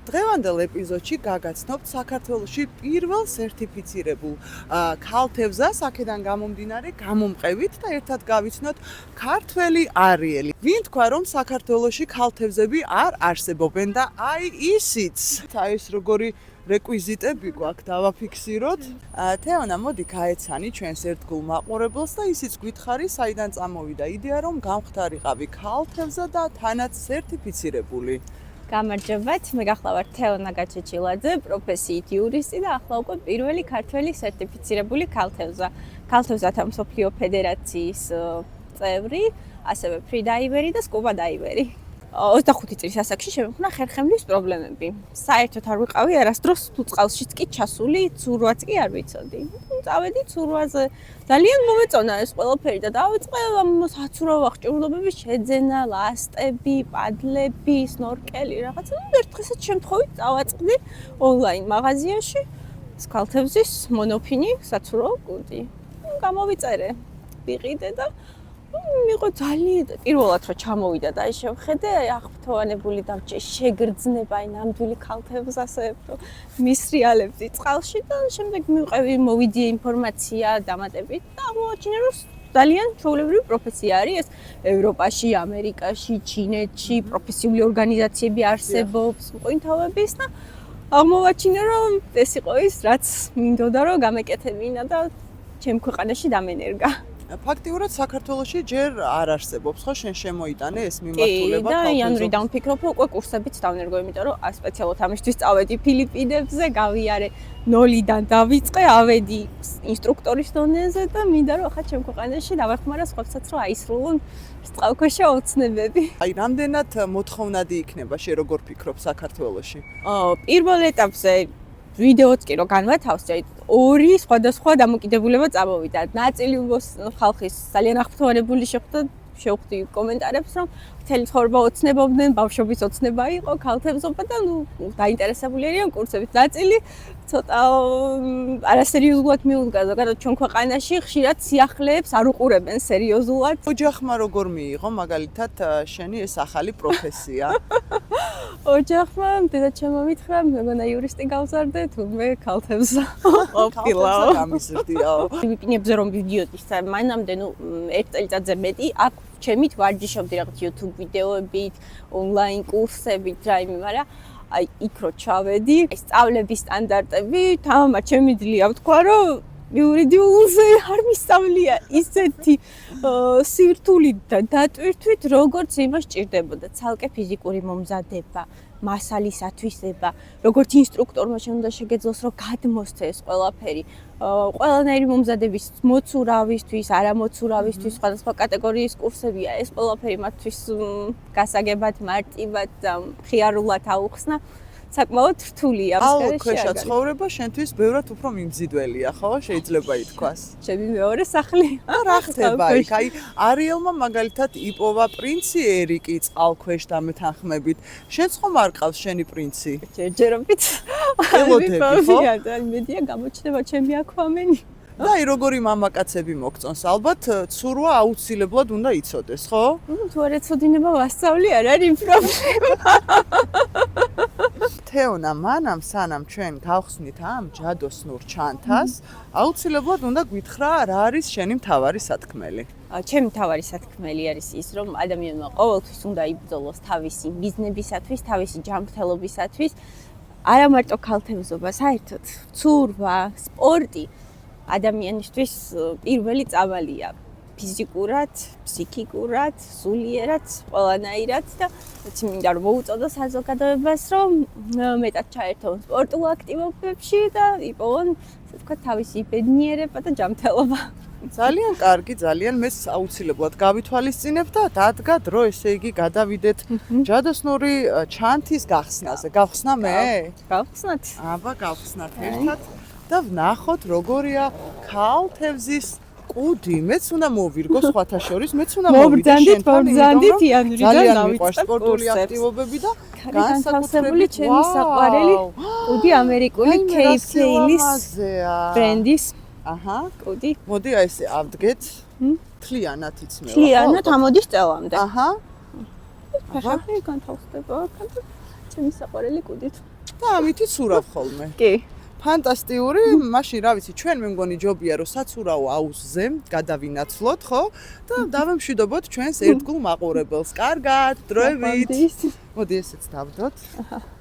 დღევანდელ ეპიზოდში გაგაცნობთ საქართველოში პირველ სერტიფიცირებულ ქალთევზას, აქედან გამომდინარე გამომყევით და ერთად გავიცნოთ ქართველი არიელი. ვინ თქვა რომ საქართველოში ქალთევზები არ არსებობენ და აი ისიც. აი ეს როგორი რეკვიზიტები გვაქვს დავაფიქსიროთ. თეონა, მოდი გაეცანი ჩვენს ერთგულ მაყურებელს და ისიც გითხარი, საიდან წამოვიდა იდეა რომ გამختارიყავი ქალთევზა და თანაც სერტიფიცირებული. გამარჯობათ, მე გახლავართ თეონა გაჩეჩილაძე, პროფესიით იურისტი და ახლა უკვე პირველი ქართველი სერტიფიცირებული ქალთევზა. ქალთევზათა მსოფლიო ფედერაციის წევრი, ასევე ფრიდაივერი და სკუბა დაივერი. 25 წლის ასაკში შემექმნა ხერხემლის პრობლემები. საერთოდ არ ვიყავი არასდროს თუ წყალშიც კი ჩასული, ცურვაც კი არ ვიცოდი. წავედი ცურვაზე. ძალიან მომეწონა ეს ყველაფერი და დავიწყე საცურავ აღჭურვილობების შეძენა, ლასტები, პადლები, სნორკელი, რაღაცა. ერთხელაც შემთხვევით წავაწყდი ონლაინ მაღაზიაში ქალთევზის მონოფინი საცურავ კუდი. გამოვიწერე, ვიყიდე და მიყო ძალიან პირველად რომ ჩამოვიდა და აი შევხედე აღფრთოვანებული დამჭე შეგრძნება აი ნამდვილი ქალთევზასეებო მისრიალებდი წყალში და შემდეგ მივყევი მოვიდი ინფორმაცია დამატებით და აღმოაჩინე რომ ძალიან ჩვეულებრივი პროფესია არის ეს ევროპაში, ამერიკაში, ჩინეთში პროფესიული ორგანიზაციები არსებობს მყინთავების და აღმოაჩინე რომ ეს იყო ის რაც მინდოდა რომ გამეკეთებინა და ჩემ ქვეყანაში დამენერგა. ფაქტიურად საქართველოში ჯერ არ არსებობს, ხო, შენ შემოიტანე ეს მიმართულება ქალთევზა? და იანვრიდან ვფიქრობ, რომ უკვე კურსებიც დავნერგო, იმიტომ რომ სპეციალურად ამისთვის წავედი ფილიპინებზე, გავიარე ნოლიდან დავიწყე, ავედი ინსტრუქტორის დონეზე და მინდა რომ ახლა ჩემ ქვეყანაში დავეხმარა სხვებსაც რომ აისრულონ წყალქვეშა ოცნებები. აი, რამდენად მოთხოვნადი იქნება შენ როგორ ფიქრობ საქართველოში? პირველ ეტაპზე ვიდეოც კი რო განვათავსე, ორი სხვადასხვა დამოკიდებულება წამოვიდა. ნაწილი ხალხის ძალიან აღფრთოვანებული შევხვდი კომენტარებს, რომ მთელი ცხოვრება ოცნებობდნენ, ბავშვობის ოცნება იყო, ქალთევზობა და დაინტერესებული არიან კურსებით. ნაწილი ცოტა არასერიოზულად მიუდგა, ზოგადად ჩვენ ქვეყანაში ხშირად სიახლეებს არ უყურებენ სერიოზულად. ოჯახმა როგორ მიიღო მაგალითად შენი ეს ახალი პროფესია? ოჯახმა დედა შემომითხრა, მეგონა იურისტი გავზარდე, თურმე ქალთევზა ყოფილაო. გამიზრდიაო. ვიპინებზე რომ ვიდიოდი, მანამდე ერთ წელიწადზე მეტი აქ ჩემით ვარჯიშობდი რაღაც YouTube ვიდეოებით, ონლაინ კურსებით, რაიმე, მაგრამ აი იქ რო ჩავედი, ეს სწავლების სტანდარტები, თამამად შემიძლია ვთქვა, რომ იურიდიულზე არ მისწავლია ისეთი სირთული და დატვირთვით, როგორც იმას ჭირდებოდა. ცალკე ფიზიკური მომზადება, მასალის ათვისება, როგორც ინსტრუქტორმა უნდა შეგეძლოს, რომ გადმოსცე ეს ყველაფერი. ყველანაირი მომზადების მოცურავისთვის, არამოცურავისთვის, სხვადასხვა კატეგორიის კურსებია, ეს ყველაფერი მათთვის გასაგებად, მარტივად და მხიარულად აუხსნა. საკმაოდ რთულია ამ სფეროში. ქვეშა ცხოვრება შენთვის ბევრად უფრო მიმზიდველია, ხო? შეიძლება ითქვას. ჩემი მეორე სახლი. რა ხდება იქ? აი, არიელმა მაგალითად იპოვა პრინცი ერიკი წყალქვეშ დამეთანხმებით. შენც ხომ არ ყავს შენი პრინცი? ჯერჯერობით. ელოდები, ხო? მედია გამოჩნდება ჩემი აქვამენი. და აი როგორი მამაკაცები მოგწონს? ალბათ ცურვა აუცილებლად უნდა იცოდეს, ხო? თუ არ ეცოდინება ვასწავლი, არ არის პრობლემა. თეონა, მანამ სანამ ჩვენ გავხსნით ამ ჯადოსნურ ჩანთას, აუცილებლად უნდა გითხრა რა არის შენი მთავარი სათქმელი. ჩემი მთავარი სათქმელი არის ის, რომ ადამიანმა ყოველთვის უნდა იბრძოლოს თავისი მიზნებისათვის, თავისი ჯანმრთელობისათვის, არა მარტო ქალთევზობა, საერთოდ ცურვა, სპორტი ადამიანისთვის პირველი წავალია. ფიზიკურად, ფსიქიკურად, სულიერად, ყველანაირად და მინდა რომ მოუწოდო საზოგადოებას, რომ მეტად ჩაერთონ სპორტულ აქტივობებში და იპოვონ, ასე ვთქვათ, თავისი ბედნიერება და ჯანმრთელობა. ძალიან კარგი, ძალიან მე აუცილებლად გავითვალისწინებ და დადგა დრო, ესე იგი გადავიდეთ ჯადოსნური ჩანთის გახსნაზე. გავხსნა მე? გავხსნათ. აბა, გავხსნათ ერთად და ვნახოთ როგორია ქალთევზის კუდი. მეც უნდა მოვირგო სხვათა შორის, მეც უნდა მოვიდე შენთან. მობრძანდით იანვრიდან დავიწყე სპორტული აქტივობები და განსაკუთრებული ჩემი საყვარელი კუდი ამერიკული KPL-ის ბრენდის. აჰა, კუდი. მოდი აი ესე ავდგეთ. თლიანად იცნევა. თლიანად ამოდის წელამდე. აჰა. ფეხები განთავსდება აქ და ჩემი საყვარელი კუდით. და ამითი ცურავ ხოლმე. კი. ფანტასტიკური, მაშინ რა ვიცი, ჩვენ მე მგონი ჯობია რომ საცურაო აუზზე გადავინაცვლოთ, ხო? და დავემშვიდობოთ ჩვენს ერთგულ მაყურებელს. კარგად, დროებით. მოდი ესეც დავდოთ.